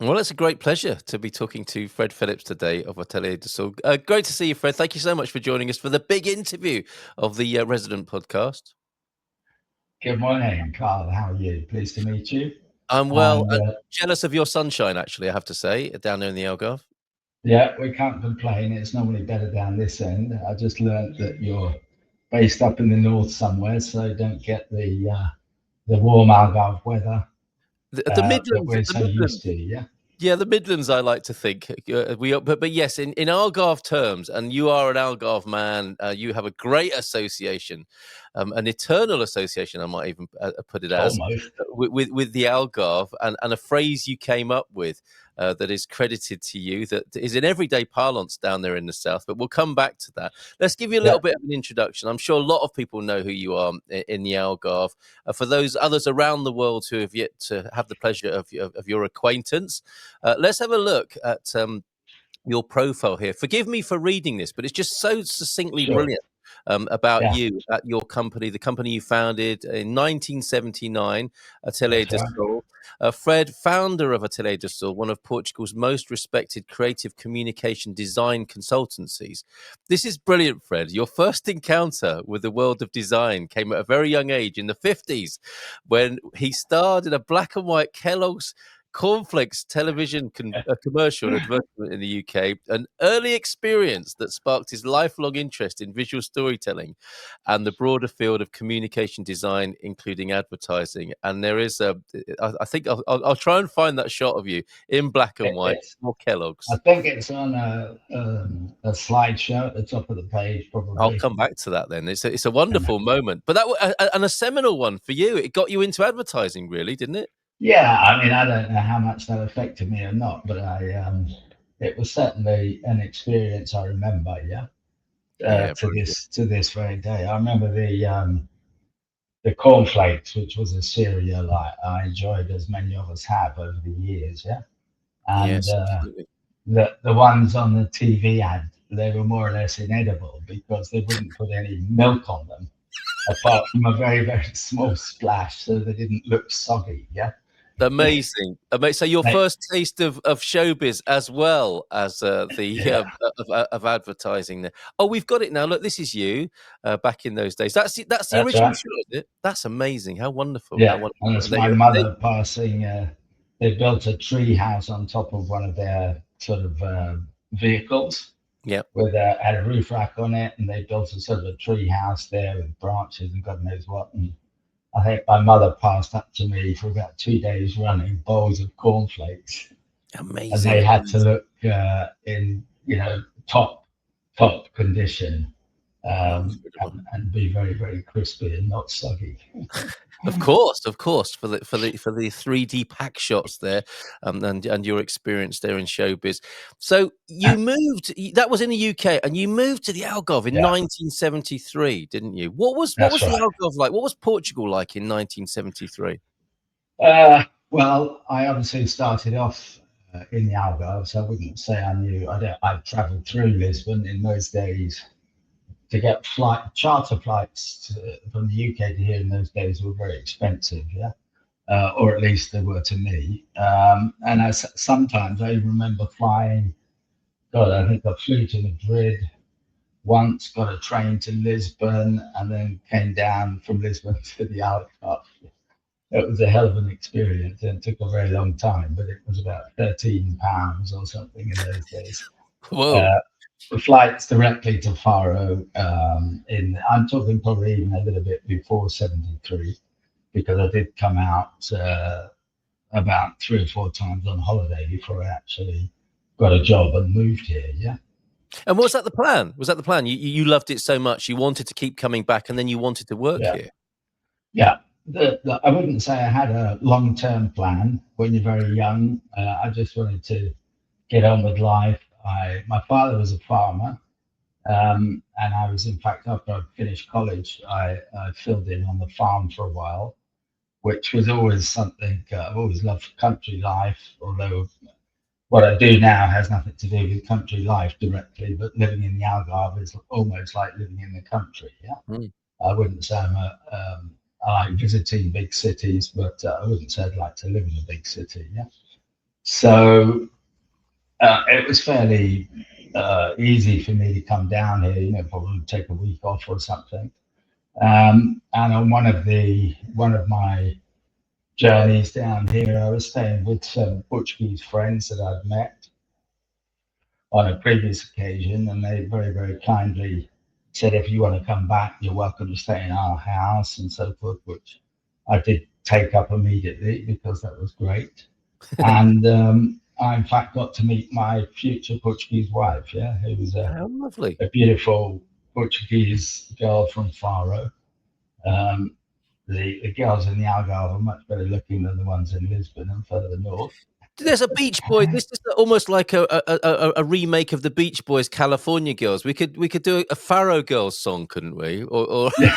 Well, it's a great pleasure to be talking to Fred Phillips today of Atelier de Sol. Great to see you, Fred. Thank you so much for joining us for the big interview of the Resident podcast. Good morning, Carl. How are you? Pleased to meet you. I'm well, And jealous of your sunshine, actually, I have to say, down there in the Algarve. yeah, we can't complain. It's normally better down this end. I just learned that you're based up in the north somewhere, so you don't get the warm Algarve weather The that Midlands, we're the so used Midlands. to. Yeah, Yeah, the Midlands, I like to think. But yes, in Algarve terms, and you are an Algarve man, you have a great association, an eternal association, I might even put it as, almost. with the Algarve, and a phrase you came up with that is credited to you, that is in everyday parlance down there in the south. But we'll come back to that. Let's give you a Yeah, little bit of an introduction. I'm sure a lot of people know who you are in the Algarve. For those others around the world who have yet to have the pleasure of your acquaintance, let's have a look at your profile here. Forgive me for reading this, but it's just so succinctly sure. brilliant about Yeah, you, at your company, the company you founded in 1979, Atelier that's de right. Sol. Fred, founder of Atelier de Sol, one of Portugal's most respected creative communication design consultancies. This is brilliant, Fred. Your first encounter with the world of design came at a very young age in the 50s when he starred in a black and white Kellogg's Cornflakes television commercial and advertisement in the UK, an early experience that sparked his lifelong interest in visual storytelling and the broader field of communication design, including advertising. And there is I think I'll try and find that shot of you in black and white It's. for I Kellogg's. think it's on a slideshow at the top of the page, I'll probably. come back to that then. It's a wonderful moment, but and a seminal one for you. It got you into advertising, really, didn't it? Yeah, I mean, I don't know how much that affected me or not, but it was certainly an experience I remember. Yeah, Yeah, to this very day. I remember the cornflakes, which was a cereal I enjoyed, as many of us have over the years. Yeah, and yes, absolutely. the ones on the TV ad, they were more or less inedible because they wouldn't put any milk on them, apart from a very small splash, so they didn't look soggy. Yeah. Amazing, amazing. So your They, first taste of showbiz as well as the yeah, of advertising. There. Oh, we've got it now. Look, this is you back in those days. That's the that's original right. shot, is it? That's amazing. How wonderful! How Yeah, and wonderful. it's And there my you mother passing. They built a tree house on top of one of their sort of vehicles yeah. with had a roof rack on it, and they built a sort of a tree house there with branches and God knows what. And I think my mother passed up to me for about 2 days running bowls of cornflakes, and Amazing, they had to amazing. look in top condition, Oh, incredible. and be very crispy and not soggy. Of course, for the 3D pack shots there, and your experience there in showbiz. So you moved. That was in the UK, and you moved to the Algarve in Yeah, 1973, didn't you? What was that's the right. Algarve like? What was Portugal like in 1973? Well, I obviously started off in the Algarve, so I wouldn't say I knew. I travelled through Lisbon in those days to get charter flights from the UK to here in those days were very expensive, yeah, or at least they were to me. And sometimes I remember flying. God, I think I flew to Madrid once, got a train to Lisbon, and then came down from Lisbon to the Algarve. It was a hell of an experience and it took a very long time, but it was about £13 or something in those days. Whoa. Uh, the flights directly to Faro, I'm talking probably even a little bit before 73, because I did come out about 3 or 4 times on holiday before I actually got a job and moved here. Yeah. And was that the plan? Was that the plan? You loved it so much, you wanted to keep coming back, and then you wanted to work Yeah. here. Yeah. I wouldn't say I had a long term plan when you're very young. I just wanted to get on with life. My father was a farmer, and I was, in fact, after I finished college, I filled in on the farm for a while, which was always something. I've always loved country life, although what I do now has nothing to do with country life directly. But living in the Algarve is almost like living in the country. Yeah, Mm. I wouldn't say I like visiting big cities, but I wouldn't say I'd like to live in a big city. Yeah. So it was fairly easy for me to come down here. Probably take a week off or something. And on one of my journeys down here, I was staying with some Portuguese friends that I'd met on a previous occasion, and they very, very kindly said, if you want to come back, you're welcome to stay in our house and so forth, which I did take up immediately because that was great. And I, in fact, got to meet my future Portuguese wife, yeah, who was How lovely. a beautiful Portuguese girl from Faro. Um, the girls in the Algarve are much better looking than the ones in Lisbon and further north. There's a Beach Boy. This is almost like a remake of the Beach Boys' California Girls. We could do a Faro Girls song, couldn't we? Or Yeah,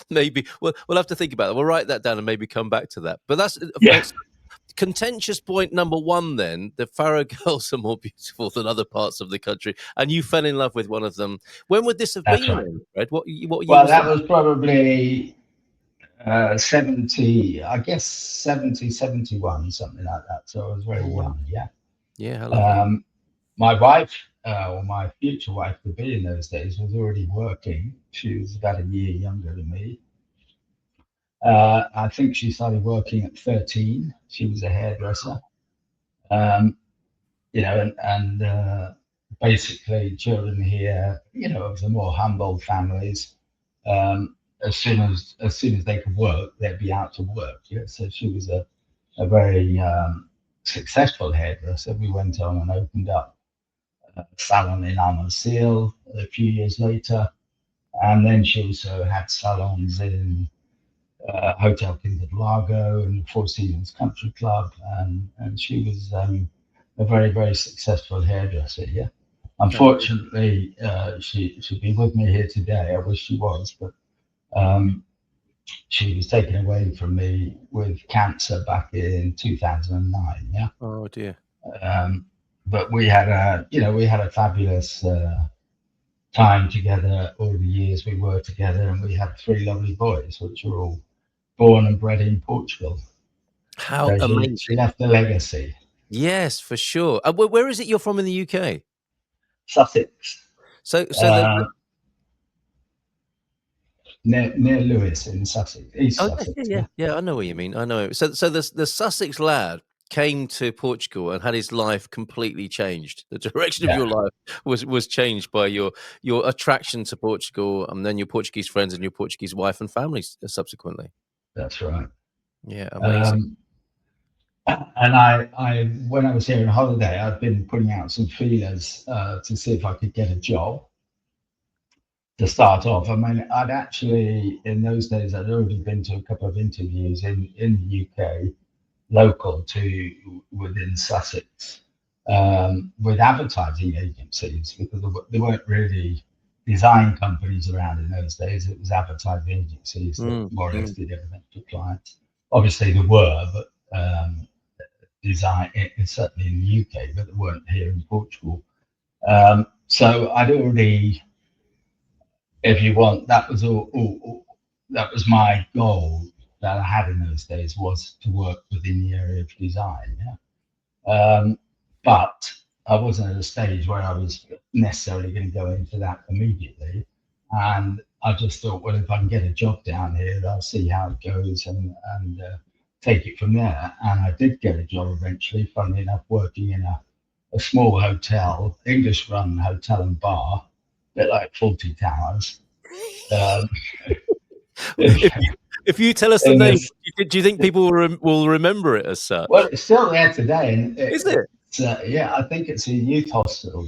maybe we'll have to think about it. We'll write that down and maybe come back to that. But that's yeah, contentious point number one. Then the Faro Girls are more beautiful than other parts of the country, and you fell in love with one of them. When would this have that's been, right. then, Fred? What year Well, was that that? was probably 70, I guess 70, 71, something like that. So I was Oh very wow! young, yeah. Yeah, how lovely. Um, my wife, or my future wife to be in those days, was already working. She was about a year younger than me. I think she started working at 13. She was a hairdresser. Um, and basically children here, of the more humble families, as soon as they could work, they'd be out to work. Yeah, so she was a very successful hairdresser. We went on and opened up a salon in Almasil a few years later, and then she also had salons in Hotel Quinta do Lago and Four Seasons Country Club, and she was a very, very successful hairdresser. Yeah. How Unfortunately, she'd be with me here today. I wish she was, but um, she was taken away from me with cancer back in 2009. Yeah. Oh dear. Um, but we had a fabulous time together all the years we were together, and we had three lovely boys, which were all born and bred in Portugal. How So she amazing. left a legacy. Yes, for sure. Where is it you're from in the UK? Sussex, So uh, near Lewes in Sussex, East oh yes, yeah, Sussex. yeah, Yeah, yeah. I know what you mean. I know. So the Sussex lad came to Portugal and had his life completely changed. The direction of yeah, your life was changed by your attraction to Portugal, and then your Portuguese friends and your Portuguese wife and family subsequently. that's right. Yeah, amazing. Um, and when I was here on holiday, I'd been putting out some feelers to see if I could get a job to start off. I mean, I'd actually, in those days, I'd already been to a couple of interviews in the UK, local to within Sussex, with advertising agencies, because there weren't really design companies around in those days. It was advertising agencies that Mm, more or less mm. did everything for clients. Obviously, there were, but design, certainly in the UK, but they weren't here in Portugal. So I'd already, if you want, that was that was my goal that I had in those days, was to work within the area of design. Yeah. But I wasn't at a stage where I was necessarily going to go into that immediately. And I just thought, well, if I can get a job down here, I'll see how it goes and take it from there. And I did get a job eventually, funnily enough, working in a small hotel, English run hotel and bar, a bit like 40 Towers. Um, in, If you tell us the in name, this, do you think people will remember it as well, such? it's still there today, and Is it yeah, I think it's a youth hospital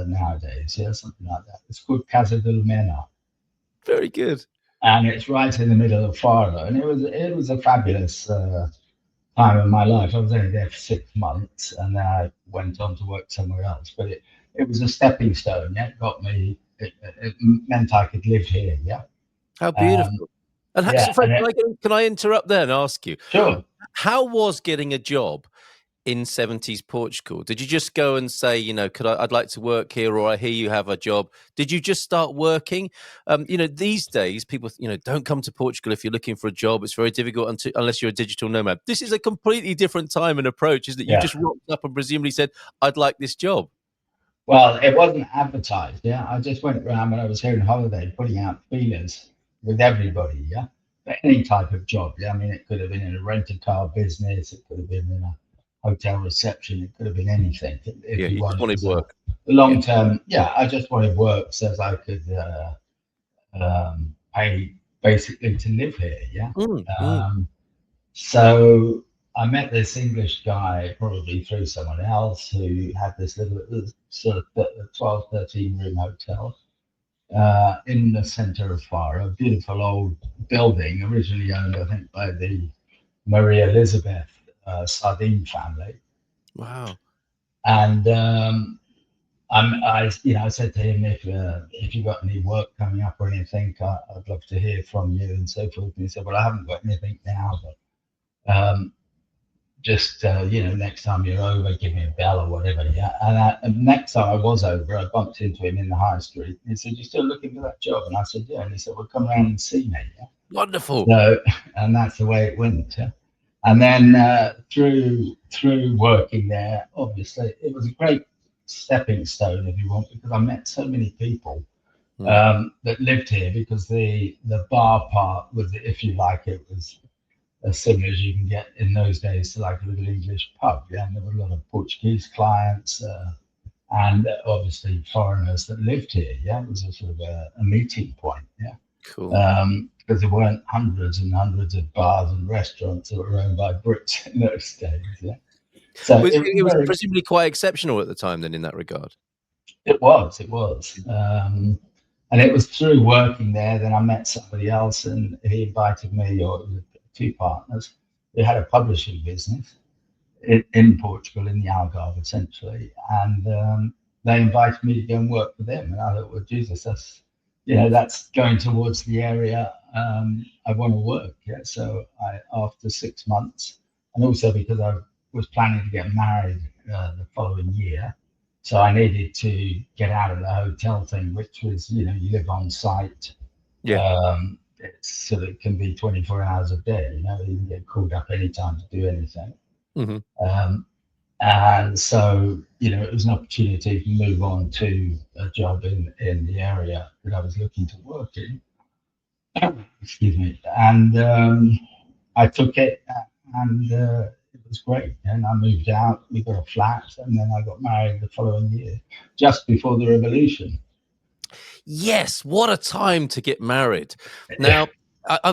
nowadays, yeah, something like that. It's called Casa del Mena, very good? and it's right in the middle of Faro, and it was a fabulous time of my life. I was only there for 6 months, and then I went on to work somewhere else. But it was a stepping stone. Yeah, it got me. It meant I could live here. Yeah, How um, beautiful. And so yeah, Fred, and it can I interrupt there and ask you, sure. how was getting a job in 70s Portugal? Did you just go and say, I'd like to work here, or I hear you have a job? Did you just start working? These days people, don't come to Portugal if you're looking for a job. It's very difficult unless you're a digital nomad. This is a completely different time and approach, isn't it? You Yeah. just rocked up and presumably said, I'd like this job. Well, it wasn't advertised. Yeah, I just went around when I was here on holiday, putting out feelers with everybody. Yeah, for any type of job. Yeah, I mean, it could have been in a rental-car business. It could have been in a hotel reception. It could have been anything. If Yeah, you you just wanted wanted work. long-term, yeah, I just wanted work so as I could pay basically to live here. Yeah. So I met this English guy probably through someone else who had this little sort of 12, 13 room hotel in the center of Faro, a beautiful old building, originally owned, I think, by the Maria Elizabeth Sardine family. Wow. And I said to him, if you got any work coming up or anything, I'd love to hear from you and so forth. And he said, well, I haven't got anything now, but just next time you're over, give me a bell or whatever. Yeah. And next time I was over, I bumped into him in the high street. He said, "You still looking for that job?" And I said, "Yeah." And he said, "Well, come around and see me." Yeah? Wonderful. So, and that's the way it went. Yeah? And then through working there, obviously, it was a great stepping stone, if you want, because I met so many people that lived here. Because the bar part was, if you like, it was as similar as you can get in those days to like a little English pub. Yeah, and there were a lot of Portuguese clients and obviously foreigners that lived here. Yeah, it was a sort of a meeting point. Yeah, cool. Because there weren't hundreds and hundreds of bars and restaurants that were owned by Brits in those days. Yeah, so it was presumably quite exceptional at the time. Then, in that regard, it was. And it was through working there that I met somebody else, and he invited me, or two partners. They had a publishing business in Portugal, in the Algarve, essentially, and they invited me to go and work for them. And I thought, well, Jesus, that's going towards the area I want to work. Yeah. So after 6 months, and also because I was planning to get married the following year, so I needed to get out of the hotel thing, which was, you live on site. Yeah. So that it can be 24 hours a day. You can get called up anytime to do anything. Mm-hmm. And so, it was an opportunity to move on to a job in the area that I was looking to work in. Excuse me. And I took it, and it was great. And I moved out, we got a flat, and then I got married the following year, just before the revolution. Yes, what a time to get married. Now,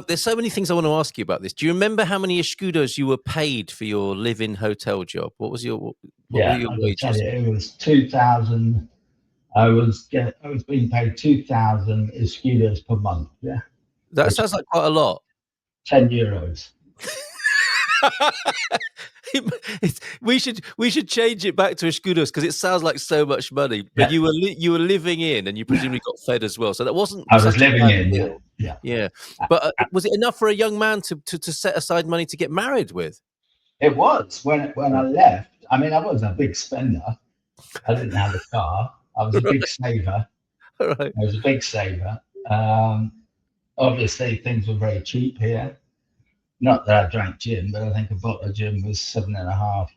there's so many things I want to ask you about this. Do you remember how many escudos you were paid for your live-in hotel job? What was your were your wages? Tell you, it was 2,000. I was being paid 2,000 escudos per month. Yeah, that sounds like quite a lot. €10. We should change it back to escudos because it sounds like so much money. But you were living in, and you presumably got fed as well. So that wasn't. I was living in. Yeah. But was it enough for a young man to set aside money to get married with? It was when I left. I mean, I wasn't a big spender. I didn't have a car. I was a big saver. Right. I was a big saver. Obviously, things were very cheap here. Not that I drank gin, but I think a bottle of gin was 7.5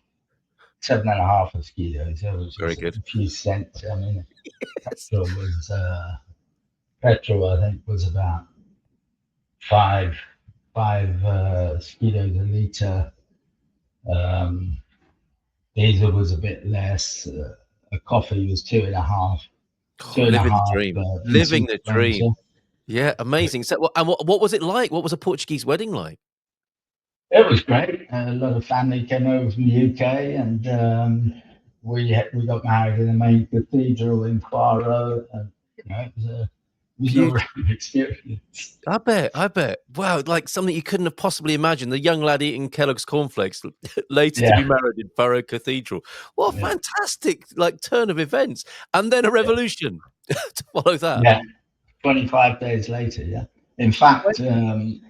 escudos. It was very good. A few cents. I mean, petrol I think was about five escudos a litre. Diesel was a bit less. A coffee was 2.5. Living the dream. Yeah, amazing. So, and what was it like? What was a Portuguese wedding like? It was great. A lot of family came over from the UK, and we got married in the main cathedral in Faro. And it was a experience. I bet. Wow, like something you couldn't have possibly imagined. The young lad eating Kellogg's cornflakes later to be married in Faro Cathedral. What a fantastic turn of events. And then a revolution to follow that. Yeah, 25 days later, In fact, It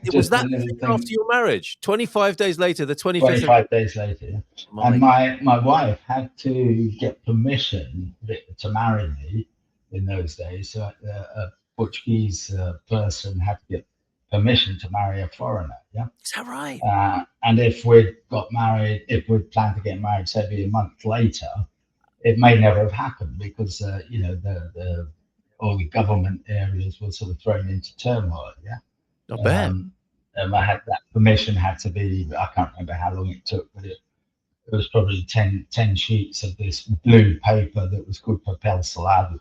was just a that little quick after thing. your marriage. 25 days later, the 25th of 25 days later, yeah. And my. my wife had to get permission to marry me in those days. So a Portuguese person had to get permission to marry a foreigner. Yeah. Is that right? And if we'd got married, if we'd planned to get married, say, a month later, it may never have happened because, the all the government areas were sort of thrown into turmoil. Yeah. I bet. And I had that permission had to be, I can't remember how long it took, but it was probably 10 sheets of this blue paper that was called papel salado,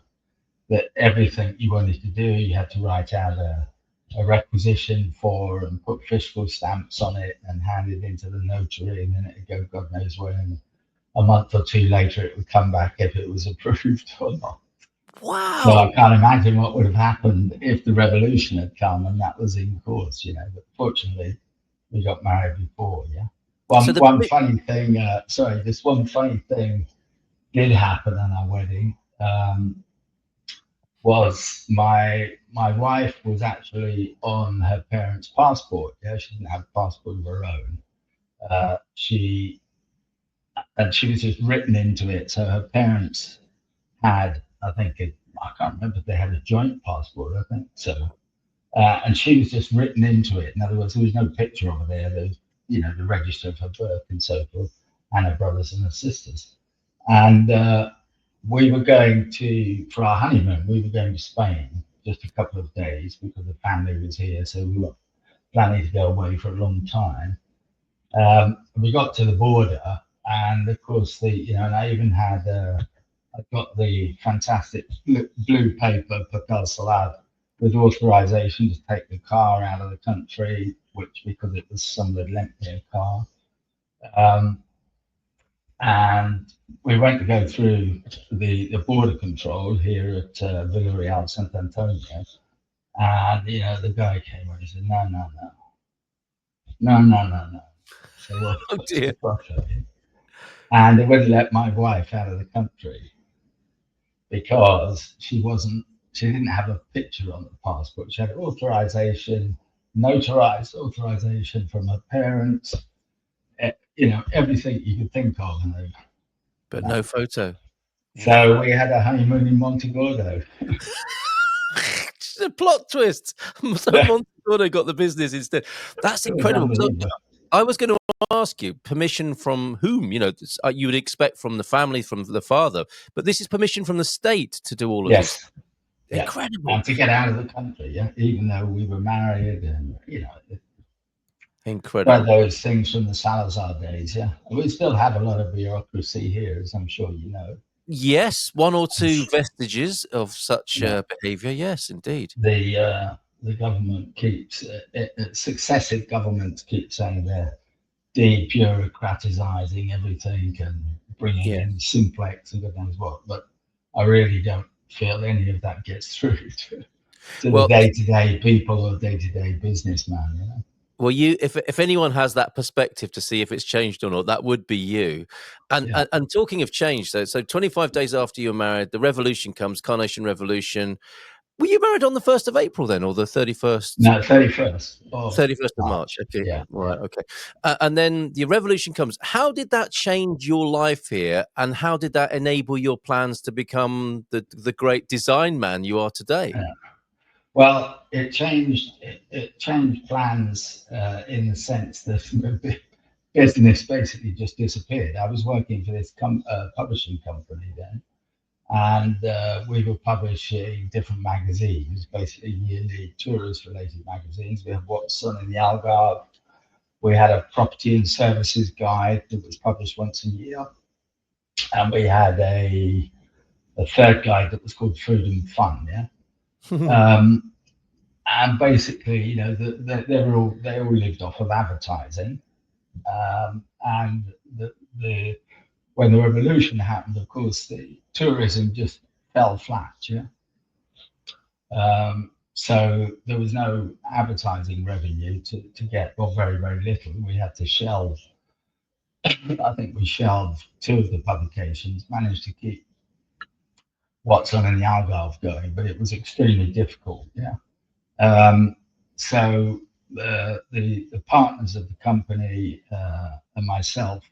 that everything you wanted to do, you had to write out a requisition for and put fiscal stamps on it and hand it into the notary, and then it'd go God knows where. And a month or two later, it would come back if it was approved or not. So I Wow. can't imagine what would have happened if the revolution had come and that was in course, But fortunately, we got married before, yeah. So One funny thing, this one funny thing did happen on our wedding. Was my wife was actually on her parents' passport. Yeah, she didn't have a passport of her own. She was just written into it. So her parents had, I think, I can't remember if they had a joint passport. I think so. And she was just written into it. In other words, there was no picture of her there. There was, the register of her birth and so forth, and her brothers and her sisters. And we were going for our honeymoon, we were going to Spain just a couple of days because the family was here. So we were planning to go away for a long time. We got to the border, and of course, and I even had, I got the fantastic blue paper papel salad with authorization to take the car out of the country, which because it was someone had lent me a car. And we went to go through the border control here at Villarreal, Sant Antonio. And, the guy came and he said, no, no, no, no, no, no, no. So, well, Oh what's the dear. problem? And they wouldn't let my wife out of the country because she didn't have a picture on the passport. She had authorization, notarized authorization from her parents, everything you could think of. But no photo. So Wow. we had a honeymoon in Montegordo. Just a plot twist. So Yeah, Montecito got the business instead. That's it was incredible. So unbelievable. I was going to ask you permission from whom? You would expect from the family, from the father, but this is permission from the state to do all of this. Yes, yeah, Incredible. and to get out of the country, yeah, even though we were married, and one of Incredible. those things from the Salazar days, yeah. We still have a lot of bureaucracy here, as I'm sure you know. Yes, one or two vestiges of such Yeah, behavior. Yes, indeed. the government keeps successive governments keep saying they're debureaucratizing everything and bringing Yeah. in simplex and God knows what, but I really don't feel any of that gets through to the Well, day-to-day people or day-to-day businessman. Well, if anyone has that perspective to see if it's changed or not, that would be you. And Yeah. and talking of change, so 25 days after you were married, the revolution comes, Carnation Revolution. Were you married on the 1st of April then, or the 31st? No, 31st of 31st of March. March. Okay, Yeah, right. yeah. Okay, and then the revolution comes. How did that change your life here, and how did that enable your plans to become the great design man you are today? Yeah. Well, it changed plans in the sense that the business basically just disappeared. I was working for this publishing company then, and we were publishing different magazines, basically yearly tourist-related magazines. We had What's On in the Algarve. We had a property and services guide that was published once a year, and we had a third guide that was called Food and Fun. Yeah. Um, and basically, they all lived off of advertising. And when the revolution happened, of course, the tourism just fell flat. Yeah. So there was no advertising revenue to get, well, very, very little. We had to shelve. I think we shelved two of the publications, managed to keep What's On in the Algarve going, but it was extremely difficult. Yeah. Um, So the partners of the company and myself,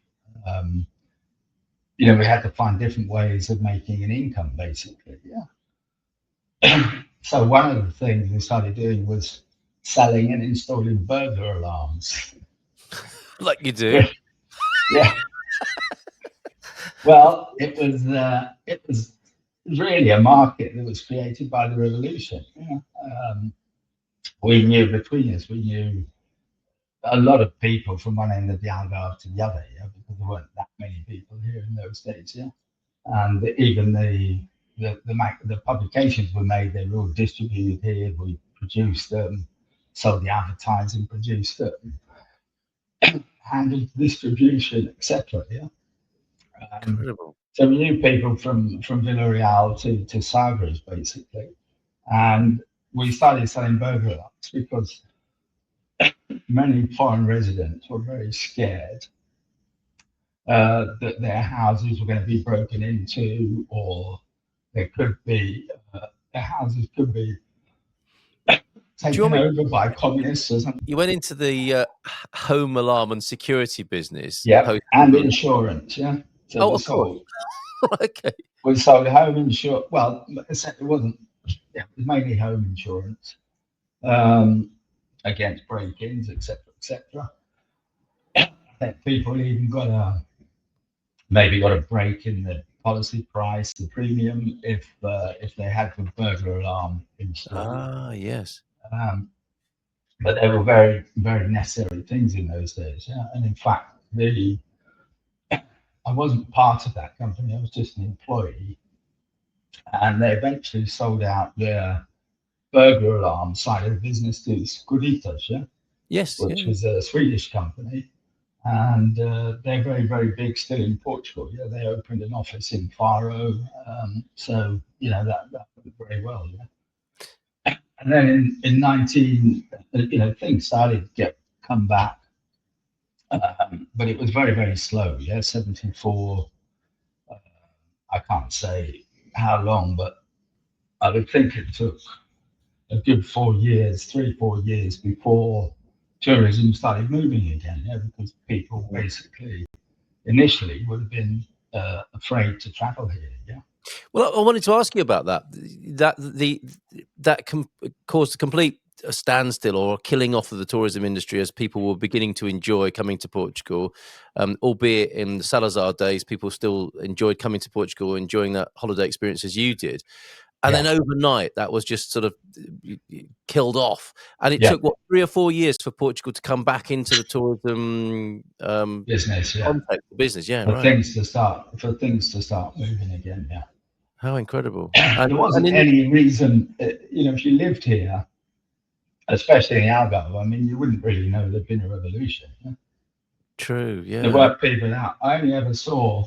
we had to find different ways of making an income, basically. Yeah. So one of the things we started doing was selling and installing burglar alarms. Like you do. Yeah. Well, it was really a market that was created by the revolution. Yeah. We knew between us, we knew a lot of people from one end of the Algarve to the other, yeah, because there weren't that many people here in those days, yeah. And even the publications were made; they were all distributed here. We produced them, sold the advertising, produced them, handled distribution, etc. Yeah. Incredible. So we knew people from Villarreal to Sagres, basically, and we started selling burger alarms because many foreign residents were very scared that their houses were going to be broken into, or there could be their houses could be Do you want taken me? over by communists or something. You went into the home alarm and security business Yeah, post and revolution. insurance. Yeah, so Oh, of course. Okay. we sold home insurance. Well, it wasn't. Yeah, it was mainly home insurance against break-ins, etc., etc. I think people even got a break in the policy price, the premium, if they had the burglar alarm installed. Ah, yes. Um, but they were very, very necessary things in those days. Yeah, and in fact, I wasn't part of that company. I was just an employee, and they eventually sold out their burglar alarm side of the business to Scuritas, yeah, Yes. which Yeah. was a Swedish company. And they're very, very big still in Portugal. Yeah, they opened an office in Faro, so that went very well. Yeah, and then in 19, things started to come back, but it was very, very slow. Yeah, 74. I can't say how long, but I would think it took a good 4 years, 3, 4 years before tourism started moving again. Yeah, because people basically initially would have been afraid to travel here. Yeah. Well, I wanted to ask you about that. That caused a complete standstill or killing off of the tourism industry as people were beginning to enjoy coming to Portugal, albeit in the Salazar days, people still enjoyed coming to Portugal, enjoying that holiday experience as you did. And Yeah. then overnight, that was just sort of killed off. And it Yeah. took, 3 or 4 years for Portugal to come back into the tourism Business. Yeah. context, business. Yeah, For right. things to start moving again. Yeah. How incredible. There And wasn't in any reason, if you lived here, especially in Algarve, I mean, you wouldn't really know there'd been a revolution. Yeah? True, There yeah. weren't people out. I only ever saw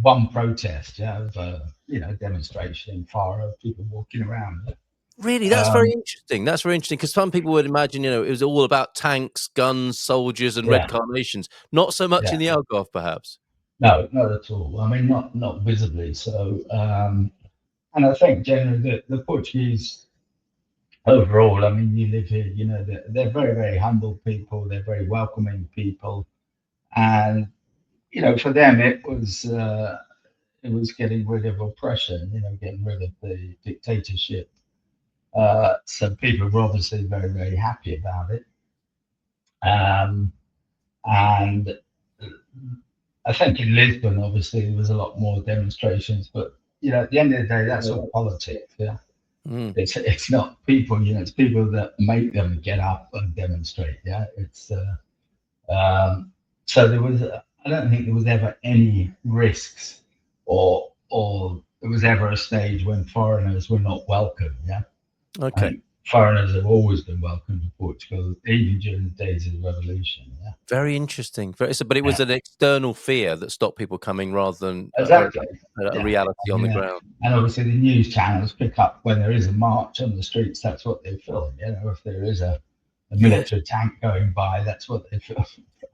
one protest, yeah, of a demonstration in Faro, people walking around. Really, that's very interesting. That's very interesting because some people would imagine, it was all about tanks, guns, soldiers, and red Yeah, carnations. Not so much in yeah. the Algarve, perhaps. No, not at all. I mean, not visibly. So, and I think generally the Portuguese overall, I mean, you live here, they're very, very humble people. They're very welcoming people, and for them it was getting rid of oppression. Getting rid of the dictatorship. So people were obviously very, very happy about it. Um, and I think in Lisbon, obviously, there was a lot more demonstrations. But at the end of the day, that's all politics. Yeah, Mm. it's not people. It's people that make them get up and demonstrate. Yeah, it's so there was. I don't think there was ever any risks, or there was ever a stage when foreigners were not welcome. Yeah. I Okay. think foreigners have always been welcome to Portugal, even during the days of the revolution. Yeah, Very interesting. But it was yeah, an external fear that stopped people coming rather than exactly. a Yeah, reality I on the mean, ground. and obviously the news channels pick up when there is a march on the streets. That's what they film. If there is a Yes, military tank going by, that's what they film.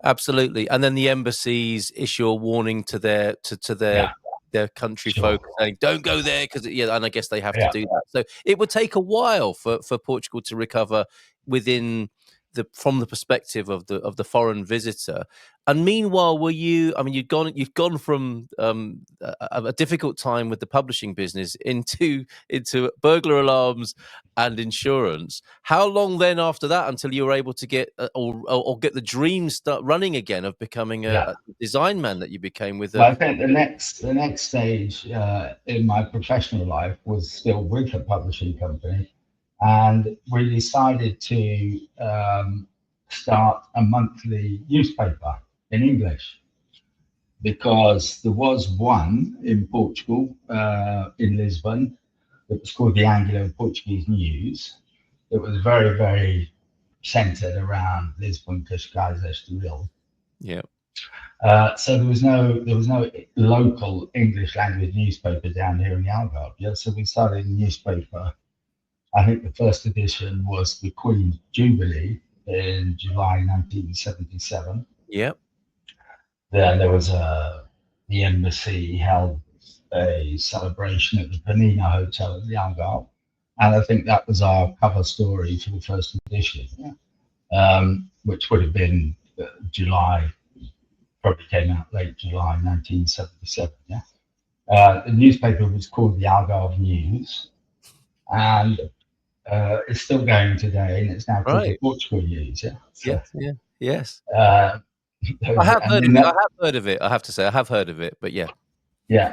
absolutely. And then the embassies issue a warning to their Yeah, their country Sure. folk saying, "Don't go there," because and I guess they have to Yeah. do that. So it would take a while for Portugal to recover within from the perspective of the foreign visitor. And meanwhile, were you? I mean, you've gone from a difficult time with the publishing business into burglar alarms and insurance. How long then after that until you were able to get or get the dream start running again of becoming Yeah. a design man that you became with Well, I think the next stage in my professional life was still with a publishing company, and we decided to start a monthly newspaper in English, because there was one in Portugal, in Lisbon, that was called the Anglo Portuguese News. It was very, very centered around Lisbon, Cascais, Estoril. yeah. So there was no local English language newspaper down here in the Algarve. Yeah, so we started a newspaper. I think the first edition was the Queen's Jubilee in July 1977. Yeah. Then there was the embassy held a celebration at the Penina Hotel at the Algarve, and I think that was our cover story for the first edition, which would have been July. Probably came out late July 1977. Yeah, the newspaper was called the Algarve News, and it's still going today, and it's now called the Right. Portugal News. Yeah, so Yes. Yeah. Yes. uh, I have and heard in of it. I that, have heard of it. I have to say, I have heard of it. But yeah. yeah,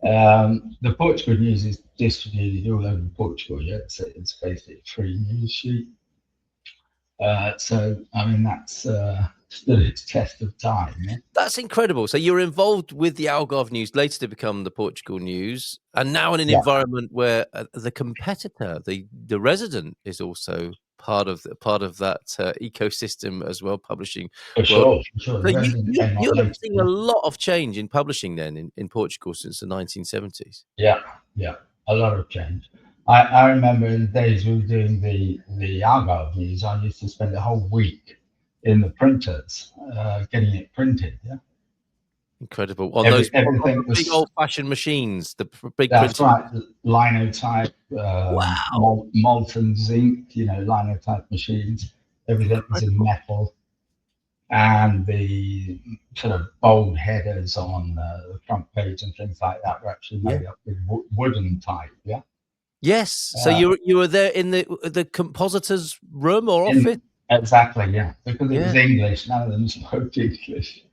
the Portugal News is distributed all over Portugal. Yeah, so it's basically a free news sheet. So I mean that's stood its test of time. Yeah? That's incredible. So you're involved with the Algarve News, later to become the Portugal News, and now in an Yeah, environment where the competitor, the resident, is also part of that ecosystem as well, publishing for world. sure, for sure. So The resident came on you're later. seeing a Yeah, lot of change in publishing then in Portugal since the 1970s. yeah, yeah. A lot of change. I remember in the days we were doing the Algarve News, I used to spend a whole week in the printers getting it printed. Yeah, Incredible on those on the everything big was. old fashioned machines, the big That's printing. right. Linotype, Wow, molten zinc, linotype machines. Everything was in incredible. metal, and the sort of bold headers on the front page and things like that were actually Yeah. made up with wooden type. Yeah. Yes. So Uh, you were there in the compositor's room or office? in Exactly, yeah, because it was Yeah. English. None of them spoke English.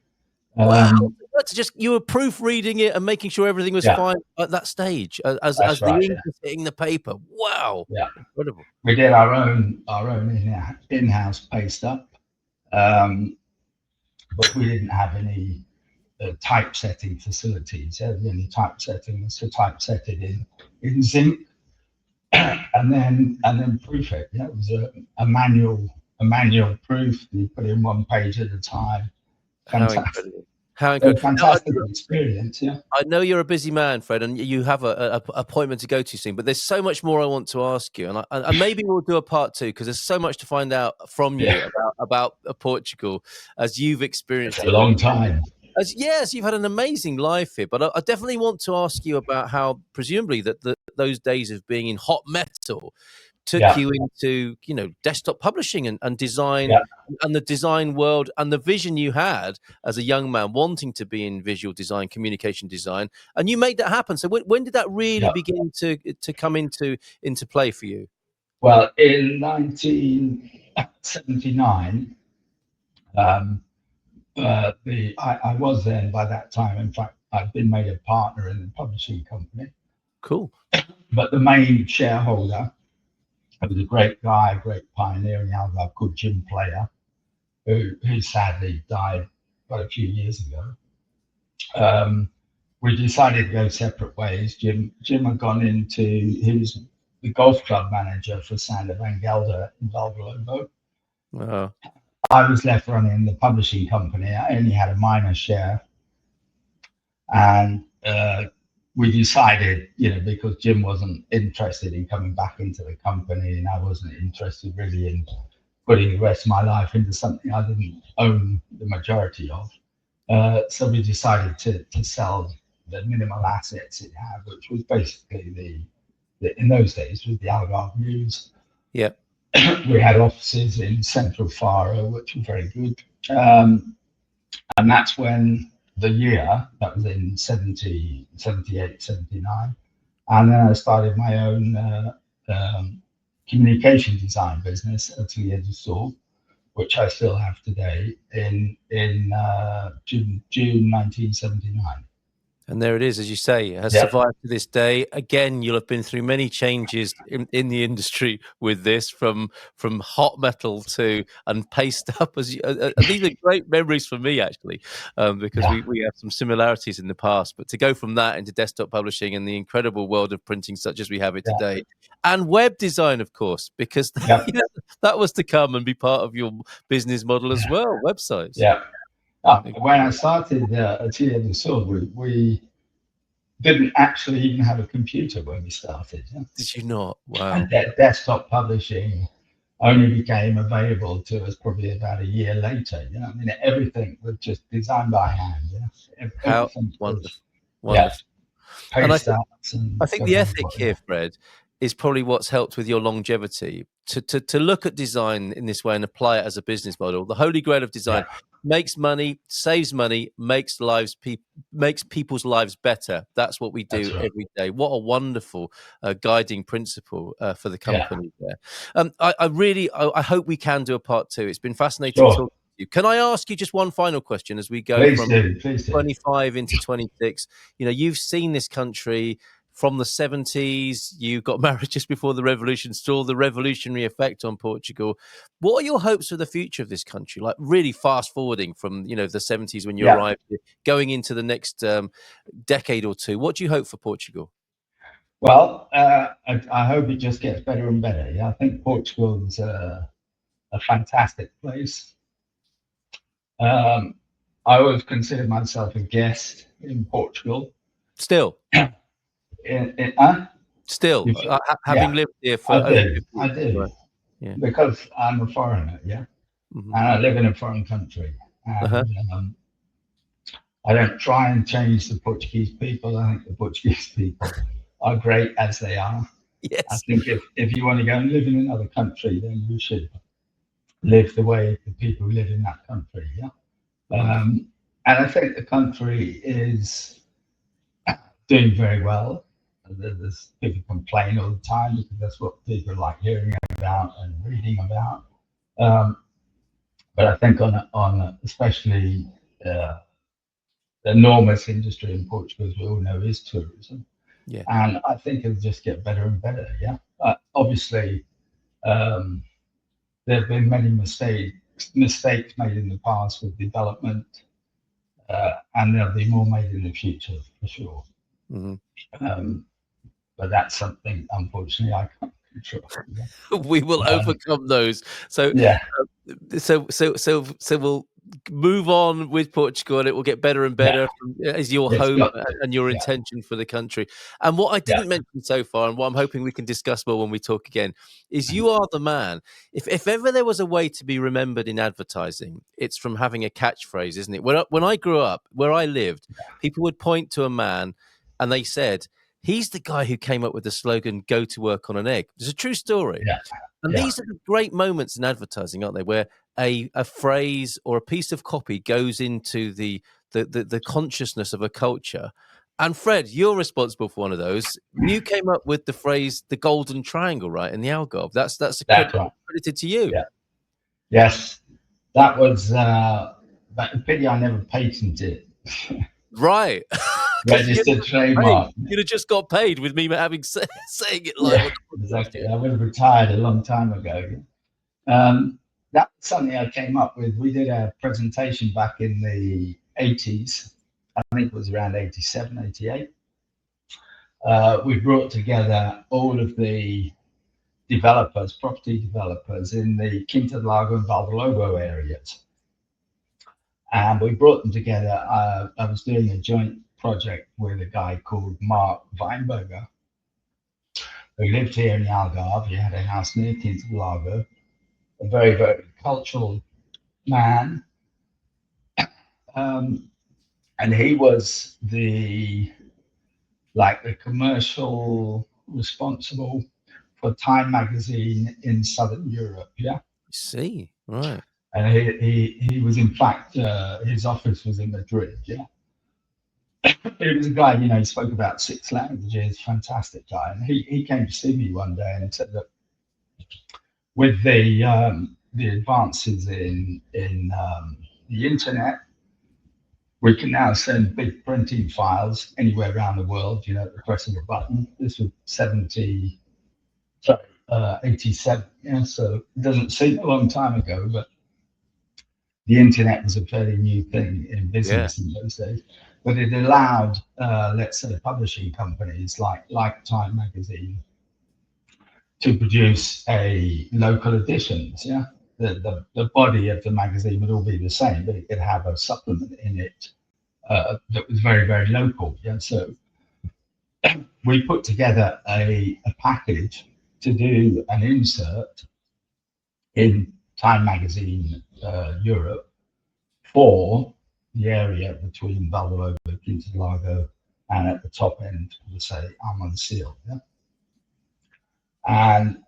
Wow. Um, That's just you were proofreading it and making sure everything was yeah, fine at that stage as that's the right. ink Yeah, was hitting the paper. Wow. yeah. Incredible. We did our own in-house paste up, um, but we didn't have any typesetting facilities. Yeah, the only typesetting was to typeset it in zinc and then proof it. Yeah, it was a manual proof. You put in one page at a time. How Fantastic, incredible. How a incredible. Now, fantastic experience. Yeah, I know you're a busy man, Fred, and you have a appointment to go to soon. But there's so much more I want to ask you, and maybe we'll do a part two because there's so much to find out from you yeah. about Portugal as you've It's experienced a it. long time. As yes, you've had an amazing life here, but I definitely want to ask you about how, presumably, those days of being in hot metal took Yeah, you into desktop publishing and design yeah, and the design world and the vision you had as a young man wanting to be in visual design, communication design, and you made that happen. So when did that really yeah. begin to come into play for you? Well, in 1979, um, I was then by that time. In fact, I'd been made a partner in the publishing company, Cool. but the main shareholder was a great guy, a great pioneer in the Algarve called Jim Player, who sadly died quite a few years ago. We decided to go separate ways. Jim had gone into, he was the golf club manager for Sander van Gelder in Valgelobo. Wow. I was left running the publishing company. I only had a minor share, and we decided, because Jim wasn't interested in coming back into the company, and I wasn't interested really in putting the rest of my life into something I didn't own the majority of. So we decided to sell the minimal assets it had, which was basically in those days was the Algarve news. Yeah. We had offices in central Faro, which were very good. And that's when the year, that was in 70, 78, 79. And then I started my own communication design business, Atelier, which I still have today in June 1979. And there it is, as you say, it has Yeah. survived to this day. Again, you'll have been through many changes in the industry with this, from hot metal to and paste up. These are great memories for me, actually, because Yeah. we have some similarities in the past. But to go from that into desktop publishing and the incredible world of printing, such as we have it Yeah. today, and web design, of course, because Yeah. that was to come and be part of your business model as well. Websites. Yeah. When I started Atelier, we didn't actually even have a computer when we started. Yeah? Did you not? Wow. And desktop publishing only became available to us probably about a year later. You know, I mean, everything was just designed by hand. Yeah? How Everything wonderful. was, Wonderful. And paste ups and I think the ethic here, Fred, is probably what's helped with your longevity. To look at design in this way and apply it as a business model. The holy grail of design: makes money, saves money, makes people's lives better. That's what we do every day. What a wonderful guiding principle for the company there. I hope we can do a part two. It's been fascinating talking to you. Can I ask you just one final question as we go from 25 into 26? You know, you've seen this country from the 70s. You got married just before the revolution, saw the revolutionary effect on Portugal. What are your hopes for the future of this country? Like, really fast forwarding from, the 70s when you arrived, going into the next decade or two. What do you hope for Portugal? Well, I hope it just gets better and better. Yeah, I think Portugal is a fantastic place. I always consider myself a guest in Portugal. Still? Still, having lived here for over 50 years. I do. Right. Yeah. Because I'm a foreigner, and I live in a foreign country. And I don't try and change the Portuguese people. I think the Portuguese people are great as they are. Yes. I think if you want to go and live in another country, then you should live the way the people live in that country. And I think the country is doing very well. There's people complain all the time because that's what people like hearing about and reading about. But I think on especially the enormous industry in Portugal, as we all know, is tourism. Yeah. And I think it'll just get better and better. Yeah. Obviously, there have been many mistakes made in the past with development, and there'll be more made in the future for sure. But that's something, unfortunately, I can't control. We will overcome those. So we'll move on with Portugal, and it will get better and better. Is your hope and your intention for the country. And what I didn't mention so far, and what I'm hoping we can discuss more when we talk again, is you are the man. If ever there was a way to be remembered in advertising, it's from having a catchphrase, isn't it? When I grew up, where I lived, people would point to a man and they said, he's the guy who came up with the slogan, "Go to work on an egg." It's a true story. And these are the great moments in advertising, aren't they? Where a phrase or a piece of copy goes into the consciousness of a culture. And Fred, you're responsible for one of those. You came up with the phrase, the golden triangle, right, in the Algarve. That's credited to you. Yes. That was a pity I never patented it. Right. Registered trademark. You'd have just got paid with me having saying it live. Exactly. I would have retired a long time ago. That's something I came up with. We did a presentation back in the 80s. I think it was around 87, 88. We brought together all of the developers, property developers in the Quinta do Lago and Valdelobo areas. And we brought them together. I was doing a joint project with a guy called Mark Weinberger, who lived here in the Algarve. He had a house near Quinta do Lago, a very, very cultural man. And he was the like the commercial responsible for Time magazine in Southern Europe. Yeah. I see. Right. And he was, in fact, his office was in Madrid. Yeah. It was a guy, he spoke about 6 languages, fantastic guy. And he came to see me one day and said, look, with the advances in the internet, we can now send big printing files anywhere around the world, at the press of a button. This was 87. Yeah, so it doesn't seem a long time ago, but the internet was a fairly new thing in Yeah. business in those days. But it allowed, let's say, publishing companies like Time Magazine to produce a local editions. Yeah, the body of the magazine would all be the same, but it could have a supplement in it that was very, very local. Yeah, so we put together a package to do an insert in Time Magazine Europe for the area between Valderovo, Quintalago, and at the top end, we'll say Almonsil. Yeah? And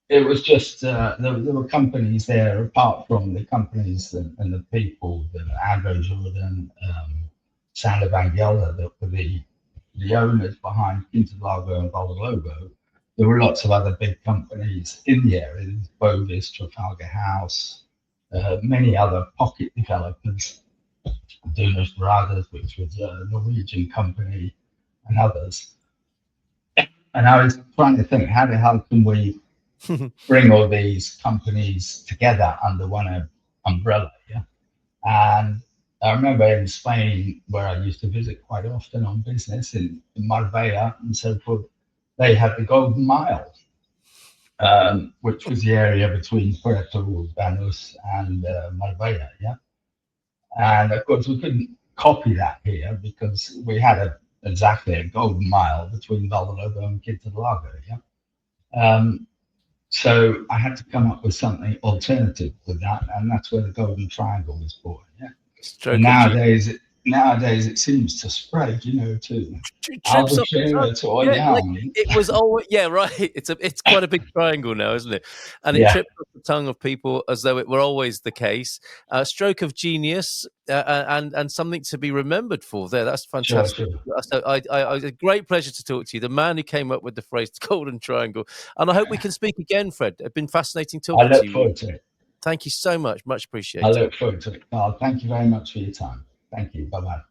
it was just, there were companies there, apart from the companies and the people, Andrew Jordan, Sander Van Gelder, that were the owners behind Quintalago and Valderovo. There were lots of other big companies in the area, Bovis, Trafalgar House, many other pocket developers, Dunas Brothers, which was a Norwegian company, and others. And I was trying to think, how the hell can we bring all these companies together under one umbrella? Yeah. And I remember in Spain, where I used to visit quite often on business in Marbella and so forth, they had the Golden Mile, which was the area between Puerto Banús and Marbella. Yeah. And of course, we couldn't copy that here because we had exactly a golden mile between Valdelobo and Quintalago. Yeah. So I had to come up with something alternative with that, and that's where the Golden Triangle was born. Yeah. And Stroke of genius. nowadays it seems to spread, to Trips off the tongue. Albufeira to Yeah, like Oyam. it was always, yeah, right. It's quite a big triangle now, isn't it? And it Yeah, trips off the tongue of people as though it were always the case. Stroke of genius, and something to be remembered for. There, that's sure, fantastic. sure. So it was a great pleasure to talk to you, the man who came up with the phrase "golden triangle." And I hope we can speak again, Fred. It's been fascinating I talking to look you. forward to it. Thank you so much. Much I appreciated. look forward to it. Thank you very much for your time. Thank you. Bye bye.